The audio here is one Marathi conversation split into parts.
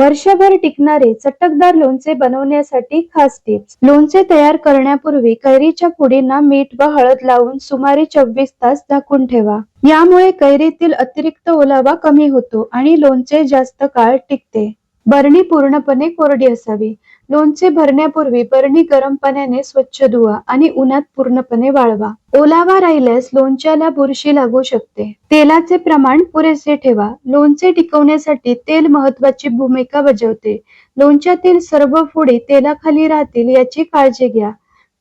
वर्षभर टिकणारे चटकदार लोणचे बनवण्यासाठी खास टिप्स. लोणचे तयार करण्यापूर्वी कैरीच्या फोडींना मीठ व हळद लावून सुमारे 24 तास झाकून ठेवा. यामुळे कैरीतील अतिरिक्त ओलावा कमी होतो आणि लोणचे जास्त काळ टिकते. बरणी पूर्णपणे कोरडी असावी. लोणचे भरण्यापूर्वी बरणी गरम पाण्याने स्वच्छ धुवा आणि उन्हात पूर्णपणे वाळवा. ओलावा राहिल्यास लोणच्याला बुरशी लागू शकते. तेलाचे प्रमाण पुरेसे ठेवा. लोणचे टिकवण्यासाठी तेल महत्वाची भूमिका बजावते. लोणच्यातील सर्व फोडी तेलाखाली राहतील याची काळजी घ्या.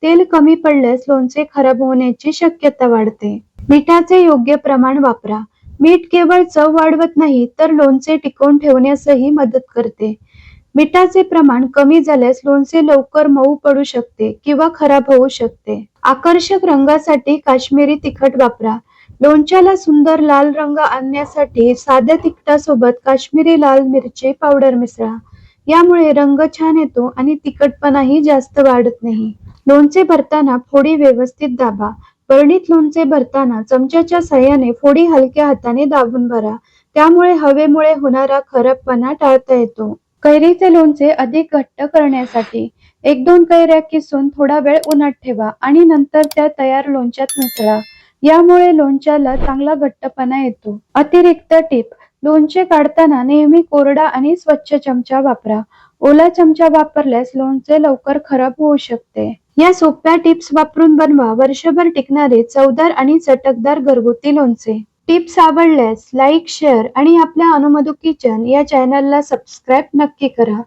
तेल कमी पडल्यास लोणचे खराब होण्याची शक्यता वाढते. मिठाचे योग्य प्रमाण वापरा. मीठ केवळ चव वाढवत नाही तर लोणचे टिकवून ठेवण्यासही मदत करते. मिठाचे प्रमाण कमी झाल्यास लोणचे लवकर मऊ पडू शकते किंवा खराब होऊ शकते. आकर्षक रंगासाठी काश्मीरी तिखट वापरा. लोणच्याला सुंदर लाल रंग आणण्यासाठी साध्या तिखटासोबत काश्मीरी लाल मिरची पावडर मिसळा. यामुळे रंग छान येतो आणि तिखटपणाही जास्त वाढत नाही. लोणचे भरताना फोडी व्यवस्थित दाबा. बरणीत लोणचे भरताना चमच्याच्या साहाय्याने फोडी हलक्या हाताने दाबून भरा. त्यामुळे हवेमुळे होणारा खराबपणा टाळता येतो. कैरीचे लोणचे अधिक घट्ट करण्यासाठी 1-2 कैऱ्या किसून थोडा वेळ उन्हात ठेवा आणि नंतर त्या तयार लोणच्यात मिसळा. यामुळे लोणच्याला चांगला घट्टपणा येतो. अतिरिक्त टीप: लोणचे काढताना नेहमी कोरडा आणि स्वच्छ चमचा वापरा. ओला चमचा वापरल्यास लोणचे लवकर खराब होऊ शकते. या सोप्या टिप्स वापरून बनवा वर्षभर टिकणारे चवदार आणि चटकदार घरगुती लोणचे. टिप्स आवडल्यास लाईक, शेअर आणि आपल्या अनुमदू किचन या चॅनलला सबस्क्राईब नक्की करा.